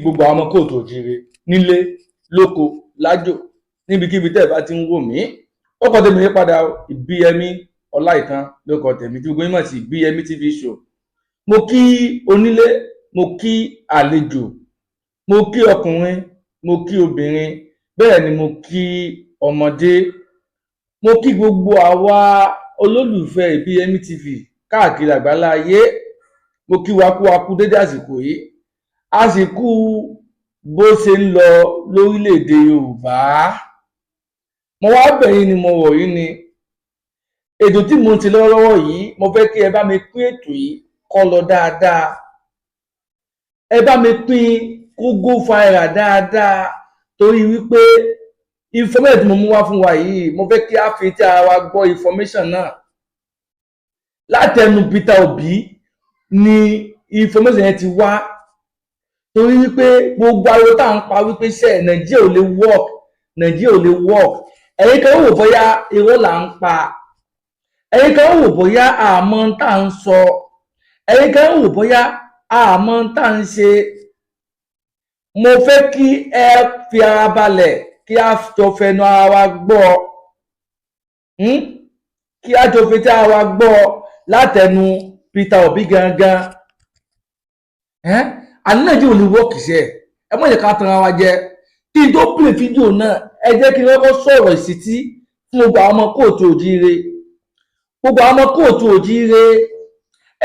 gbogbo àwọn ọmọ kóòtù òjìire nílé lóko lájò níbikíbi tẹ́ ẹ bá ti ń wò mí ó kọ tèmi yí padà Ìbíyẹmí Ọláìtàn ló kọ tèmi tí gbogbo yín mọ̀ sí Ìbíyẹmí TV show. Mo kí onílé, mo kí àlejò, mo kí ọkùnrin, mo kí obìnrin, bẹ́ẹ̀ ni mo kí ọmọdé, mo kí gbogbo àwa olólùfẹ́ Ìbíyẹmí TV káàkiri àgbálá ayé. Mo kí wa kú dédé àsìkò yìí, àsìkò bó ṣe ń lọ lórílẹ̀‐èdè Yorùbá. Mo wá bẹ̀yìn ni mo wọ̀ yìí ni ètò tí mo ti lọ́wọ́lọ́wọ́ yìí, mo fẹ́ kí ẹ bá mi pín ètò yìí kó lọ dáadáa, ẹ bá mi pín kó go viral dáadáa, torí wípé information mo mú wá fún wa yìí, mo fẹ́ kí a fi tí ara wa gbọ́ information náà látẹnu Peter Obi ni information yẹn ti wá, torí wípé gbogbo ariwo tá à ń pa wípé ṣe Nàìjíríà ò lè work, Nàìjíríà ò lè work. Ẹ̀yin kan wò bóyá irọ́ là ń pa, ẹ̀yin kan wò bóyá àmọ́ tá à ń sọ, ẹ̀yin kan wò bóyá àmọ́ tá à ń ṣe. Mo fẹ́ kí ẹ fi ara balẹ̀, kí a jọ fẹnu ara wa gbọ́, kí a jọ fetí ara wa gbọ́ látẹnu Peter Obi gangan. Àní Nàìjíríà ò ní wọ́ọ̀kì ṣe ẹ mọ̀ yẹ ká tan ara wa jẹ. Kí n tó play fídíò náà, ẹ jẹ́ kí n kọ́kọ́ sọ̀rọ̀ ìsítí fún gbogbo àwọn ọmọ kóòtù òjíire. Gbogbo àwọn ọmọ kóòtù òjíire,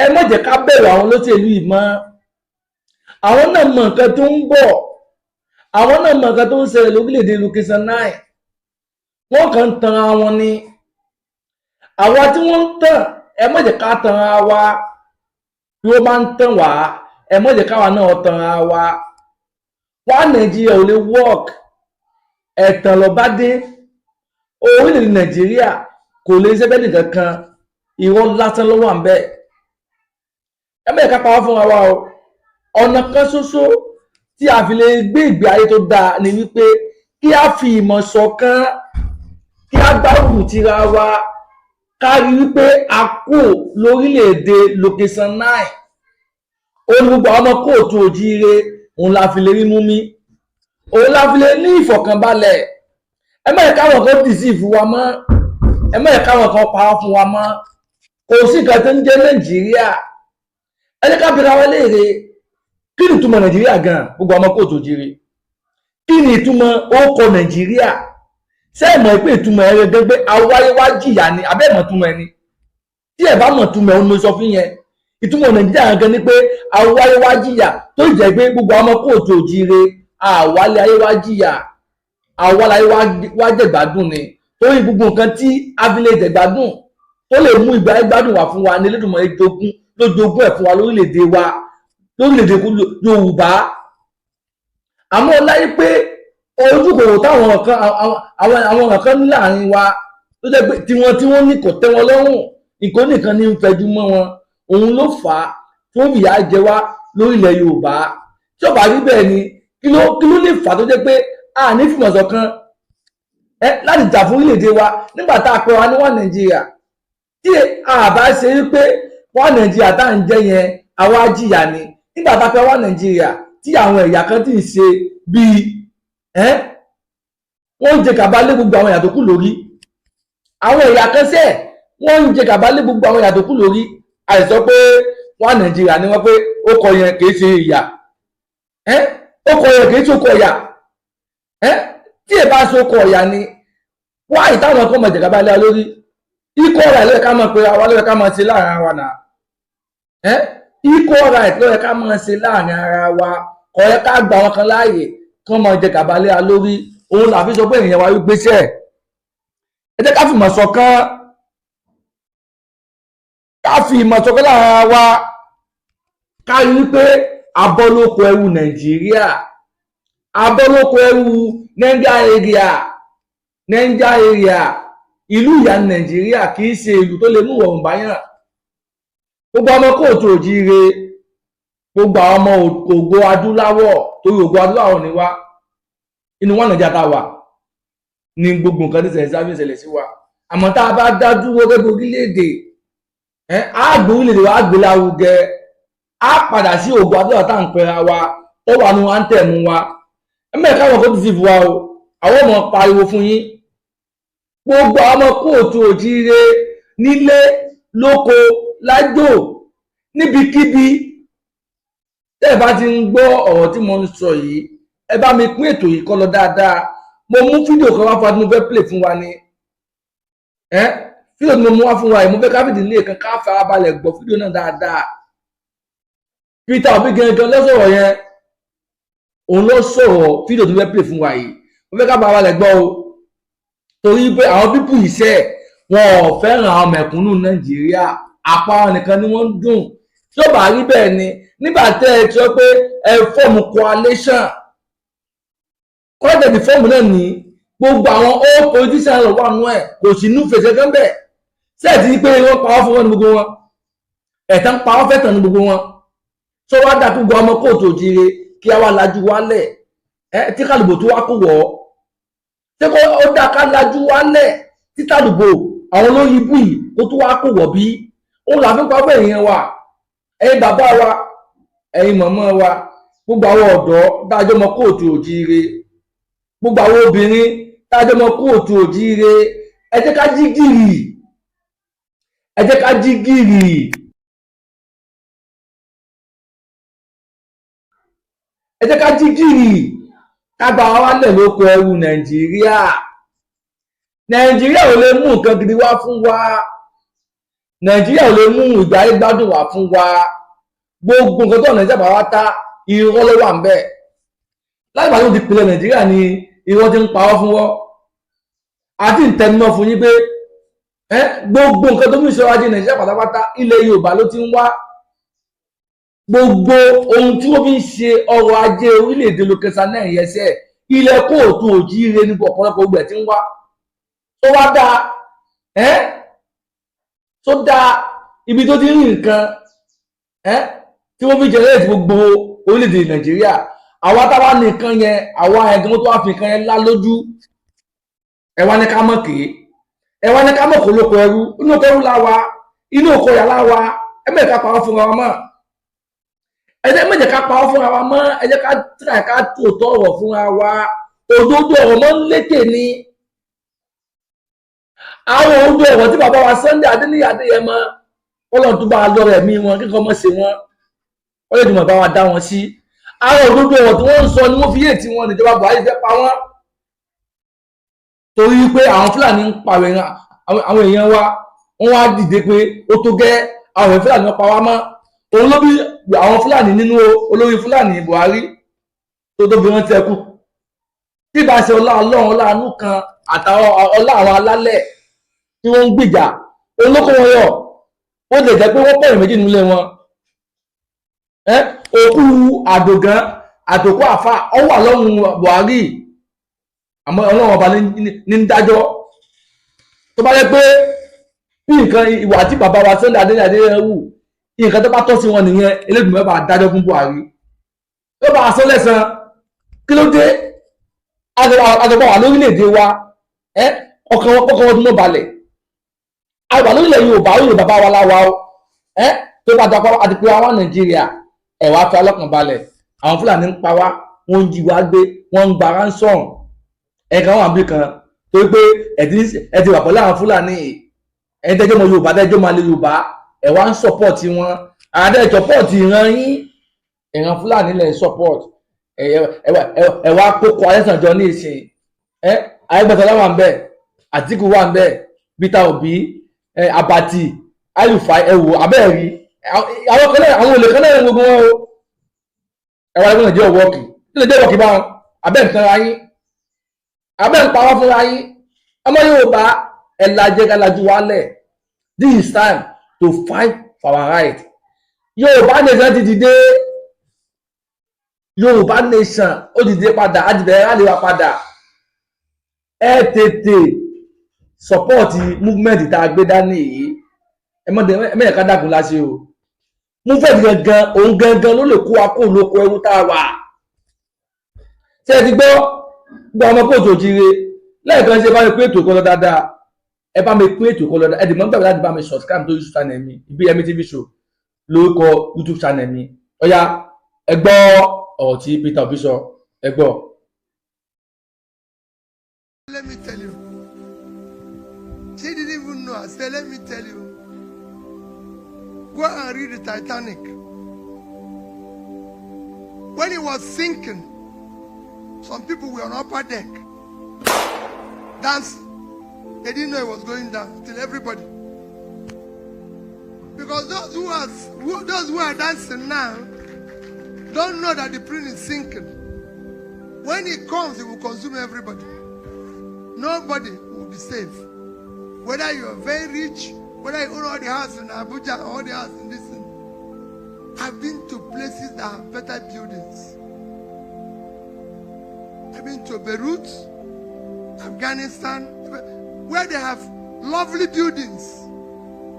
ẹ má jẹ́ ká bẹ̀rù àwọn olóṣèlú yìí mọ́. Àwọn náà mọ nǹkan tó ń bọ̀, àwọn náà mọ nǹkan tó ń ṣẹlẹ̀ lórílẹ̀‐èdè location 9. Wọ́n kàn ń tan ara wọn ni. Àwa tí wọ́n ń tàn, ẹ má jẹ́ ká tan ara wa. Bí wọ́n bá ń tàn wá, ẹ má jẹ́ káwa náà tan ara wa. Wá Nàìjíríà ò lè work, ẹ̀tàn ló bá dé. Orílẹ̀-èdè Nàìjíríà kò lè ṣe bẹ́ẹ̀ nìkan kan, irọ́ lásán ló wà ń bẹ̀. Ẹ má jẹ́ ká pa wá fún wa o. Ọ̀nà kan ṣoṣo tí a fi lè gbé ìgbé ayé tó dáa ni wípé kí a fi ìmọ̀ ṣọ̀kan, kí a gbárùkù tira wa, ká rí wípé a kú lórílẹ̀-èdè location 9. Òun gbogbo àwọn ọmọ kóòtù òjíire, òun la fi lè rí mú mi, òun la fi lè ní ìfọ̀kànbalẹ̀. Ẹ má jẹ́ káwọn kan deceive wa mọ́, ẹ má jẹ́ káwọn kan parọ́ fún wa mọ́. Kò sí nǹkan tó ń jẹ́ Nàìjíríà. Ẹ jẹ́ ká bi ara wa léèrè, kí ni ìtumọ̀ Nàìjíríà gan? Gbogbo ọmọ kóòtù òjíire, kí ni ìtumọ̀ orúkọ Nàìjíríà? Ṣé ẹ mọ̀ pé ìtumọ̀ ẹ̀rẹ́ gẹ́gẹ́ awáyé wá jìyà ni, àbẹ́ ìmọ̀ ìtumọ̀ ẹni? Tí ẹ bá mọ̀ ìtumọ̀ ẹ̀hún ló sọ fún yẹn. Ìtumọ̀ Nàìjíríà gan ni pé awáyé wá jìyà, tó jẹ́ pé gbogbo ọmọ kóòtù òjíire àwálé ayé wá jìyà, àwálé ayé wá jẹ̀gbádùn ni. Torí gbogbo nǹkan tí abilé jẹ̀gbádùn tó lè mú ìgbà gbádùn wá fún wa ní Elédùmarè lójoogun ẹ̀ fún wa lórílẹ̀-èdè wa, lórílẹ̀-èdè Yorùbá. Àmọ́ láyé pé ojúkòrò táwọn kan ní láàrin wa tó jẹ́ pé tí wọ́n ní kò tẹ́ wọn lọ́rùn, nǹkan nìkan ní ń fẹjú mọ́ wọn. Òun ló fà á tí wọ́n fìyà jẹ wá lórílẹ̀ Yorùbá. Tí ó bá rí bẹ́ẹ̀ ni kí ló lè fà á tó jẹ́ pé a ní fìmọ̀ ṣọ̀kan láti jà fún orílẹ̀-èdè wa nígbà tá a pẹ́ wa ní wà Nàìjíríà. Tí a bá ṣe wípé wà Nàìjíríà tá à ń jẹ́ yẹn àwa jìyà ni. Nígbà tá a pẹ́ wà Nàìjíríà tí àwọn ẹ̀yà kan ti ń ṣe bíi wọ́n ń jẹ gàba lé gbogbo àwọn ẹ̀yà tó kù lórí. Àwọn ẹ̀yà kan sẹ́ẹ̀ wọ́n ń jẹ gàba lé gbogbo àwọn ẹ̀yà tó kù lórí. Àìsọ pé wà Nàìjíríà ni wọ́n pé ó kọ yẹn kìí ṣe ìyà, ó kọ yẹn kìí ṣe ó kọ ìyà. Tí ẹ bá ṣe ó kọ ìyà ni wá ìtàwọn kan mọ̀ jẹ gàba lé wa lórí. Ikọ̀ ọ̀rọ̀ àìlẹ́ ká mọ̀ pé àwa ló yẹ ká máa ṣe láàrin ara wa náà. Ikọ̀ ọ̀rọ̀ àìlẹ́ yẹ ká máa ṣe láàrin ara wa, kò yẹ ká gba wọn kan láàyè kán máa jẹ gàba lé wa lórí. Òun làfi sọ pé èèyàn wa wípé ṣẹ́ ẹ jẹ́ ká fi ìmọ̀ ṣọ̀kan, ká fi ìmọ̀ ṣọ̀kan láàrin ara wa, ká rí wípé abọ́lóko ẹrú Nàìjíríà, abọ́lóko ẹrú Niger area. Ìlú ìyá Nàìjíríà kì í ṣe ìlú tó lè mú ìwọ̀n báyàn. Gbogbo ọmọ kóòtù òjíire, gbogbo àwọn ọmọ ògo adúláwọ̀, torí ògo adúláwọ̀ ni wá, inú wọn Nàìjíríà tá wà ní gbogbo nǹkan tí ṣẹlẹ̀ sí wa. Àmọ́ tá a bá dá dúró gẹ́gẹ́ orílẹ̀-èdè, á gbé orílẹ̀-èdè wa, á gbé lárugẹ, á padà sí ògo adúláwọ̀ tá à ń pera wa, ó wà nù anthem wa ẹ̀mẹ́ka wọn kò ti fìbò wa o àwọn ọmọ pariwo fún yín gbogbo àwọn kóòtù òjíire nílé lóko lájò níbikíbi tẹ́ ẹ bá ti ń gbọ́ ọ̀rọ̀ tí mo ń sọ yìí ẹ bá mi pín ètò yìí kó lọ dáadáa mo mú fídíò kan wá fún wa tí mo fẹ́ play fún wa ni fídíò tí mo mú wá fún wa yìí mo fẹ́ káfíìdì ilé kan ká farabalẹ̀ gbọ́ fídíò náà dáadáa Peter Obi gangan lọ́sọ̀rọ̀ yẹn òun ló sọ̀rọ̀ fídíò tí mo fẹ́ play fún wa yìí mo fẹ́ ká farabalẹ̀ gbọ́ o torí pé àwọn pípù iṣẹ́ wọn ò fẹ́ràn àwọn mẹ̀kúnnù Nàìjíríà apá wọn nìkan ni wọ́n ń dùn tí ó bá rí bẹ́ẹ̀ ni nígbà tẹ́ ẹ sọ pé ẹ fọ́ọ̀mù coalition kọ́ńtẹ̀tì fọ́ọ̀mù náà ní gbogbo àwọn old politicians lọ wà nú ẹ̀ kò sí inú fèsì kan bẹ́ẹ̀ sẹ́ẹ̀tì ní pé wọ́n pa ọ́ fún wọn ní gbogbo wọn ẹ̀tàn pa ọ́ fẹ́tàn ní gbogbo wọn tó wá dà gbogbo ọmọ kóòtù òjìire kí a wá lajú wálẹ̀ tí kálùbò tó wá kó wọ̀ ọ́ tí ó dà ká lajú wálẹ̀ tí kálùbò àwọn olóyìn ibú yìí tó tó wá kó wọ̀ bí òun là fi ń pa bẹ́ẹ̀ yẹn wà ẹ̀yin bàbá wa ẹ̀yin màmá wa gbogbo àwọn ọ̀dọ́ dájọ́ mọ kóòtù òjìire gbogbo àwọn obìnrin dájọ́ mọ kóòtù òjìire ẹ jẹ́ ká jí gìrì ẹ jẹ́ ká jí gìrì ẹ jẹ́ ká jí gìrì ká gba wa lẹ̀ lóko ẹrú Nàìjíríà ò lè mú nǹkan gidi wá fún wa Nàìjíríà ò lè mú ìgbà ayé gbádùn wá fún wa gbogbo nǹkan tó Nàìjíríà bá wá ta irọ́ ló wà ń bẹ̀ láìpẹ́ tó ti pilẹ̀ Nàìjíríà ni irọ́ ti ń pa ọ́ fún wọ́ àti ìtẹnumọ́ fún yín pé gbogbo nǹkan tó mú ìṣèwádìí Nàìjíríà pátápátá ilẹ̀ Yorùbá ló ti ń wá gbogbo ohun tí wọ́n fi ń ṣe ọrọ̀ ajé orílẹ̀-èdè lókèsà náà yẹsẹ̀ ilẹ̀ kóòtù òjíire ní ọ̀pọ̀lọpọ̀ gbogbo ẹ̀ ti ń wá tó wá dáa tó dáa ibi tó ti rí nǹkan tí wọ́n fi jẹ̀rẹ́ gbogbo orílẹ̀-èdè Nàìjíríà àwa táwa nìkan yẹn àwa ẹ̀gbọ́n tó wá fi nǹkan yẹn lá lójú ẹ wá ní ká mọ̀ kéé ẹ wá ní ká mọ̀ kó lóko ẹrú inú oko ẹrú láwa inú oko ìyá láwa ẹ mẹ́jẹ̀ ká parọ́ fúnra wa mọ́ ẹ jẹ́ mẹ́jẹ̀ ká parọ́ fúnra wa mọ́ ẹ jẹ́ ká tíra ká tòótọ́ ọ̀rọ̀ fúnra wa òdodo ọ̀rọ̀ mọ́ ń lékè ni àwọn òdodo ọ̀rọ̀ tí bàbá wa Sunday Adéníyì Adéyẹmọ Ọlọ́run tó bá a lọ́rọ̀ ẹ̀mí wọn kíkọ́ mọ́ ṣe wọn wọ́n lè dùnmọ̀ bá wa dá wọn sí àwọn òdodo ọ̀rọ̀ tí wọ́n ń sọ ni wọ́n fi yé tí wọ́n níjọba Buhari fẹ́ pa wọ́n torí pé àwọn Fúlàní ń pààrọ̀ àwọn èèyàn wa wọ́n wá dìde pé ó tó gẹ́ àwọn Fúlàní wọn pa wá mọ́ òun ló bí àwọn Fúlàní nínú olórí Fúlàní Buhari tó tóbi wọn tẹkù tí bá ṣe ọlá Ọlọ́run ọlá àánú kan àtàwọn ọlá àwọn alálẹ̀ tí wọ́n ń gbìjà olóko wọn yọ ó lè jẹ́ pé wọ́n pẹ̀lú méjì nílé wọn òkú àdògán àtòkú àfà ọ wà lọ́rùn Buhari àmọ́ Ọlọ́run ọba ní dájọ́ tó bá yẹ pé bí nǹkan ìwà tí bàbá wa Sunday Adéníyì Adéyẹmọ wù nǹkan tó bá tọ́ sí wọn nìyẹn Elédùmarè bá dájọ́ fún Buhari tó bá aṣọ lẹ́sàn kí ló dé àjọpọ̀ wà lórílẹ̀‐èdè wa ọkàn wọn tó mọ̀ balẹ̀ àgbà lórílẹ̀ Yorùbá orílẹ̀ bàbá wa láwa o tó bá dapá àti pé àwọn Nàìjíríà ẹ̀wà fi ọlọ́kàn balẹ̀ àwọn Fúlàní ń pa wá wọ́n ń jí wa gbé wọ́n ń gba ransom ẹ̀ka wọn àbí kan torí pé ẹ ti wà pẹ̀lú àwọn Fúlàní ẹni tẹ́jọ́ mọ Yorùbá tẹ́jọ́ máa lé Yorùbá ẹ̀wà ń support wọn àdé support ìran yín ìran Fúlàní lẹ̀ support ẹ̀wà kókó ayẹ́sànjọ ní ìsìn Ayégbàsálá wà ń bẹ̀ Àtíkù wà ń bẹ̀ Peter Obi Abati Alufai ẹ̀wò abẹ́ẹ̀rí àwọn olè kan náà gbogbo wọn o ẹ̀wà ẹgbẹ́ Nàìjíríà wọ́ọ̀kì tí lè jẹ́ wọ́ọ̀kì bá wọn abẹ́ nǹkan ra yín abẹ́ ń pawọ́ fúnra yín ọmọ Yorùbá ẹ̀làjẹ́ galajú wálẹ̀ this is time to fight for our right Yorùbá nation ti dìde Yorùbá nation ó dìde padà á dìde rálẹ̀ wa padà ẹ tètè support movement tá a gbé dání yìí ẹ mẹ́ẹ̀ká dàgùn láṣẹ o movement gangan òun gangan ló lè kó wa kó lóko ẹrú tá a wà ṣé ẹ ti gbọ́ gba ọmọ kóòtù òjìire lẹ́ẹ̀kan ṣe bá mi pín ètò kan lọ dáadáa ẹ bá mi pín ètò kan lọ dáadáa ẹ dì mọ́ gbàgbé láti bá mi subscribe tó YouTube channel mi BMTV show lórúkọ YouTube channel mi ọ̀ya ẹ gbọ́. ọ̀rọ̀ tí Peter Obi sọ ẹ gbọ́. Let me tell you. She didn't even know. I said, let me tell you. Go and read the Titanic. When it was sinking, some people were on upper deck dancing. They didn't know it was going down till everybody. Because those who are dancing now don't know that the plane is sinking. When it comes, it will consume everybody. Nobody will be safe. Whether you are very rich, whether you own all the house in Abuja or all the house in this thing. I've been to places that have better buildings. I've been to Beirut, Afghanistan, where they have lovely buildings,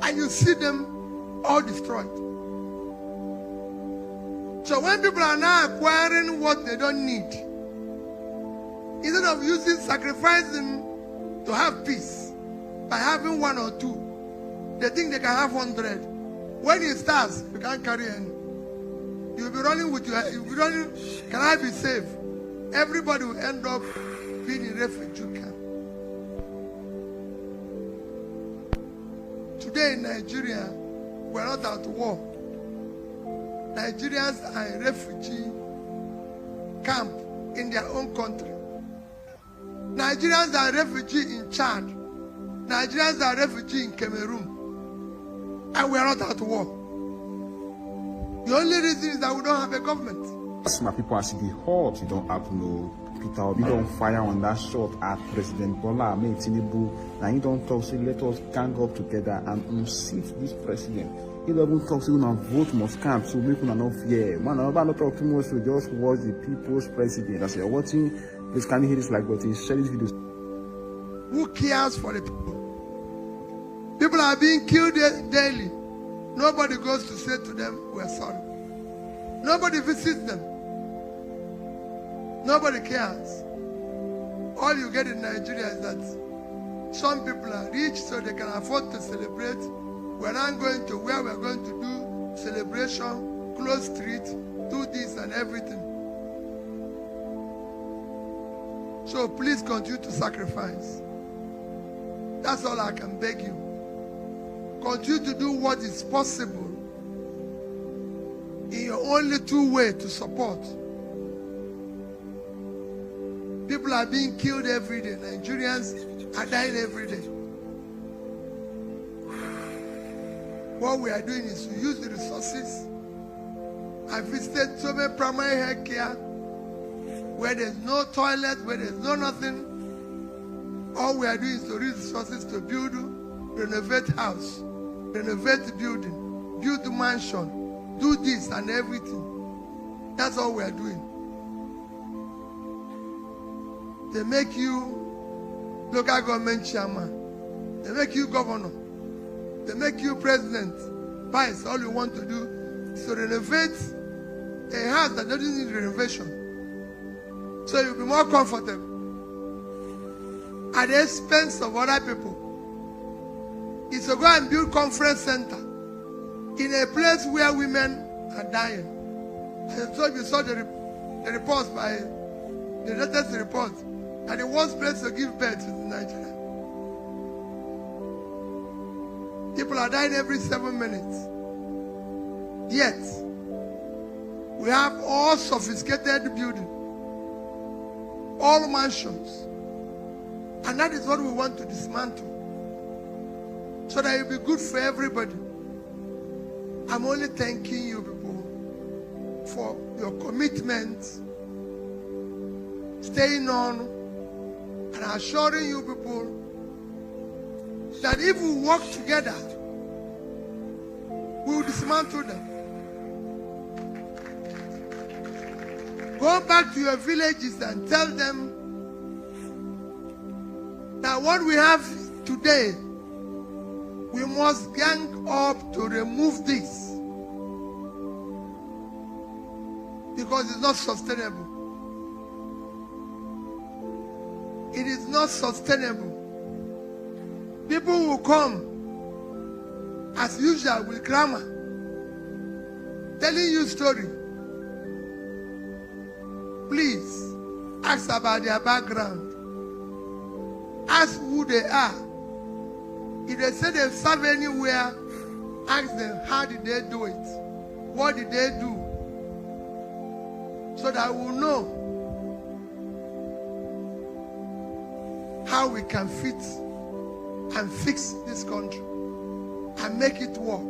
and you see them all destroyed. So when people are now acquiring what they don't need, instead of sacrificing to have peace by having one or two, they think they can have 100. When it starts, you can't carry any. You'll be running with your, you'll be running, can I be safe? Everybody will end up being in refugee camp. Today in Nigeria, we're not at war. Nigerians are in refugee camp in their own country. Nigerians are refugee in Chad. Nigerians are refugee in Cameroon. And we are not at war. The only reason is that we don't have a government. As my people as the hot, you don't have no Peter Obi don't fire on that shot at President Bola Ahmed Tinubu. Now you don't talk, say let us gang up together and unseat this president. He doesn't talk, say we don't vote must camp, so make una no fear. Man, I'm not talk too much, so just watch the people's president. As you're watching this kind of hit, like but share this video. Who cares for the people? People are being killed daily. Nobody goes to say to them, we're sorry. Nobody visits them. Nobody cares. All you get in Nigeria is that some people are rich so they can afford to celebrate. We're not going to where we're going to do celebration, close street, do this and everything. So please continue to sacrifice. That's all I can beg you. Continue to do what is possible in your only two ways to support. People are being killed every day. Nigerians are dying every day. What we are doing is to use the resources. I visited so many primary health care where there's no toilet, where there's no nothing. All we are doing is to use resources to build, renovate house, renovate building, build mansion, do this and everything. That's all we are doing. They make you local government chairman. They make you governor. They make you president. Vice, all you want to do is to renovate a house that doesn't need renovation. So you'll be more comfortable at the expense of other people. Is to go and build conference center in a place where women are dying. And so you saw the reports by the latest report. And the worst place to give birth is in Nigeria. People are dying every 7 minutes. Yet, we have all sophisticated buildings, all mansions. And that is what we want to dismantle. So that it will be good for everybody. I'm only thanking you people for your commitment, staying on, and assuring you people that if we work together, we will dismantle them. Go back to your villages and tell them that what we have today, we must gang up to remove this because it's not sustainable. It is not sustainable. People will come as usual with grammar, telling you story. please ask about their background. Ask who they are. If they say they serve anywhere, ask them, how did they do it? What did they do? So that we'll know how we can fit and fix this country and make it work.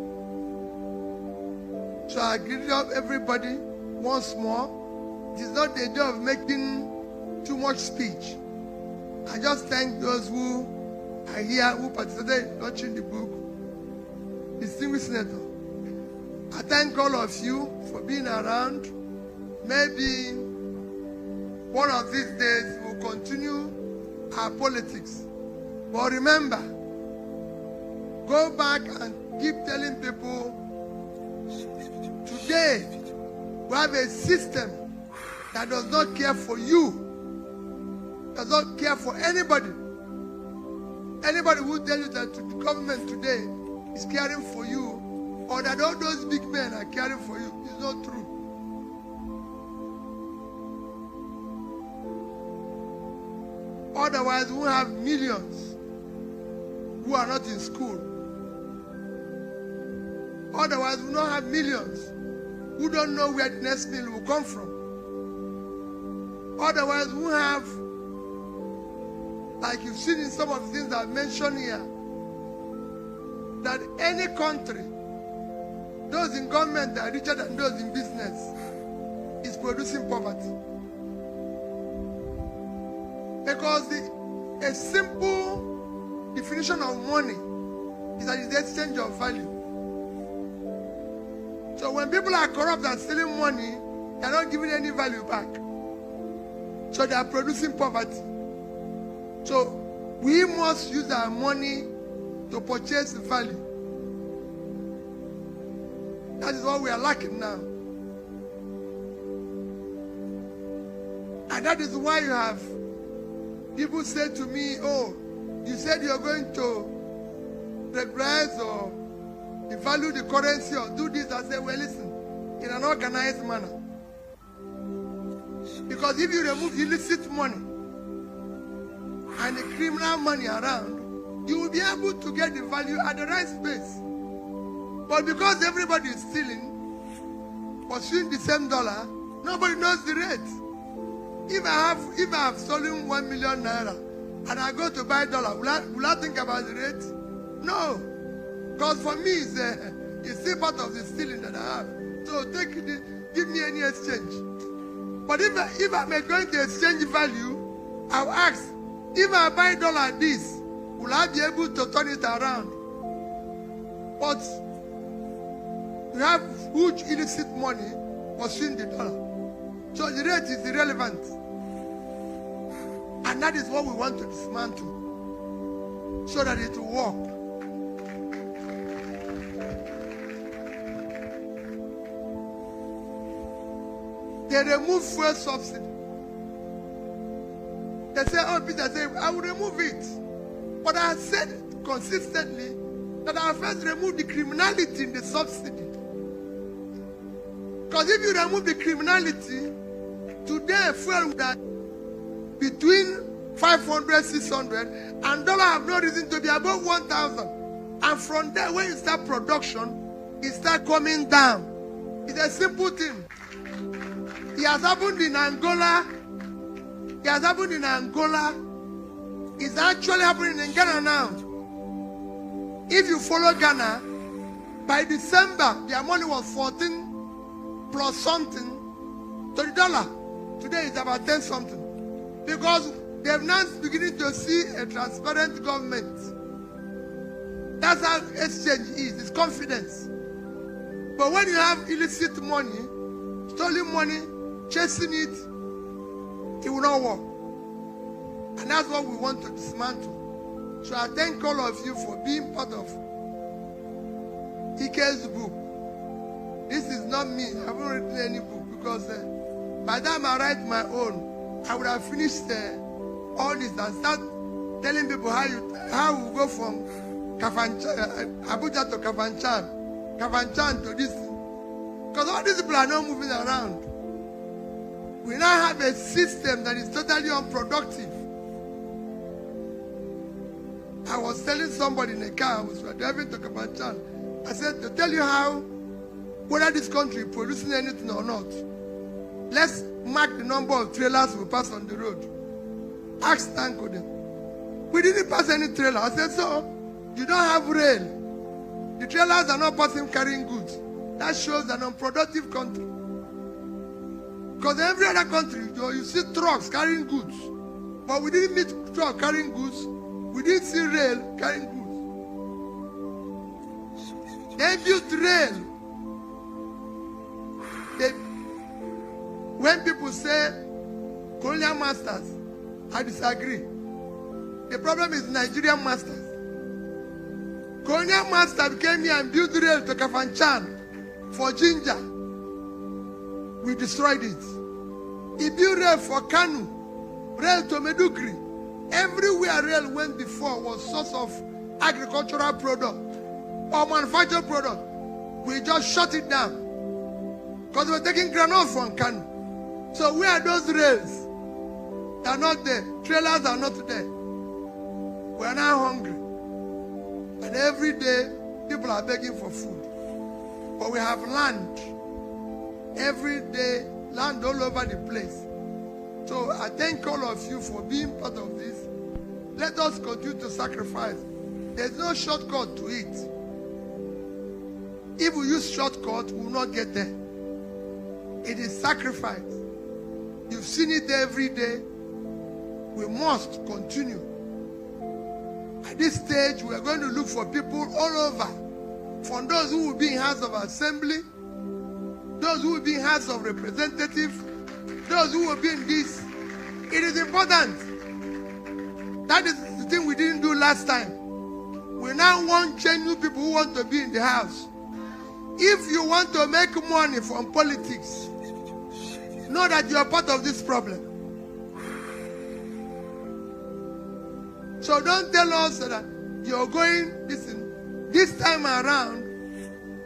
So I greet up everybody once more. It is not the day of making too much speech. I just thank those who are here, who participated in launching the book. Distinguished Senator, I thank all of you for being around. Maybe one of these days we'll continue our politics. But remember, go back and keep telling people, today we have a system that does not care for you, does not care for anybody. Anybody who tells you that the government today is caring for you, or that all those big men are caring for you, is not true. Otherwise, we have millions who are not in school. Otherwise, we don't have millions who don't know where the next meal will come from. Otherwise, we have, like you've seen in some of the things I've mentioned here, that any country, those in government that are richer than those in business, is producing poverty. Because a simple definition of money is that it's the exchange of value. So when people are corrupt and stealing money, they are not giving any value back. So they are producing poverty. So we must use our money to purchase value. That is what we are lacking now. And that is why you have people say to me, oh, you said you're going to regress or devalue the currency or do this. I say, well, listen, in an organized manner. Because if you remove illicit money and the criminal money around, you will be able to get the value at the right space. But because everybody is stealing, pursuing the same dollar, nobody knows the rate. If I have stolen 1 million naira and I go to buy dollar, will I think about the rate? No. Because for me, it's still part of the stealing that I have. So give me any exchange. But if I'm going to exchange value, I'll ask, if I buy dollar this, will I be able to turn it around? But we have huge illicit money pursuing the dollar. So the rate is irrelevant. And that is what we want to dismantle so that it will work. They remove fuel subsidy. They say, oh, Peter said, I will remove it. But I said consistently that I first remove the criminality in the subsidy. Because if you remove the criminality, today fuel would have between 500, 600, and dollar have no reason to be above 1,000. And from there, when you start production, it starts coming down. It's a simple thing. It has happened in Angola. It has happened in Angola. It's actually happening in Ghana now. If you follow Ghana, by December, their money was 14 plus something to the dollar. Today it's about 10 something. Because they have now beginning to see a transparent government. That's how exchange is. It's confidence. But when you have illicit money, stolen money, chasing it, it will not work. And that's what we want to dismantle. So I thank all of you for being part of Ike's book. This is not me. I haven't written any book because by the time I write my own, I would have finished all this and start telling people how we go from Abuja to Kafanchan to this. Because all these people are not moving around. We now have a system that is totally unproductive. I was telling somebody in a car, I was driving to Kapanchan. I said, to tell you how, whether this country is producing anything or not, let's mark the number of trailers we pass on the road. Ask Tanko them. We didn't pass any trailer. I said, so, you don't have rail. The trailers are not passing carrying goods. That shows an unproductive country. Because every other country, you see trucks carrying goods. But we didn't meet trucks carrying goods. We didn't see rail carrying goods. They built rail. When people say colonial masters, I disagree. The problem is Nigerian masters. Colonial master came here and built rail to Kafanchan for ginger. We destroyed it. He built rail for Kanu, rail to Medugri. Everywhere rail went before was source of agricultural product or manufactured product. We just shut it down because we were taking granite from Kanu. So where are those rails? They are not there. Trailers are not there. We are now hungry. And every day, people are begging for food. But we have land. Every day, land all over the place. So I thank all of you for being part of this. Let us continue to sacrifice. There's no shortcut to it. If we use shortcut, we will not get there. It is sacrifice. You've seen it every day. We must continue. At this stage, we are going to look for people all over. From those who will be in House of Assembly, those who will be in House of Representatives, those who will be in this. It is important. That is the thing we didn't do last time. We now want genuine people who want to be in the House. If you want to make money from politics, know that you are part of this problem. So don't tell us that you're going, listen, this time around,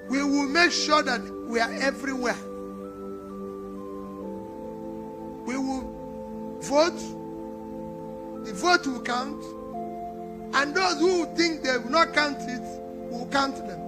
we will make sure that we are everywhere. We will vote, the vote will count, and those who think they will not count it, will count them.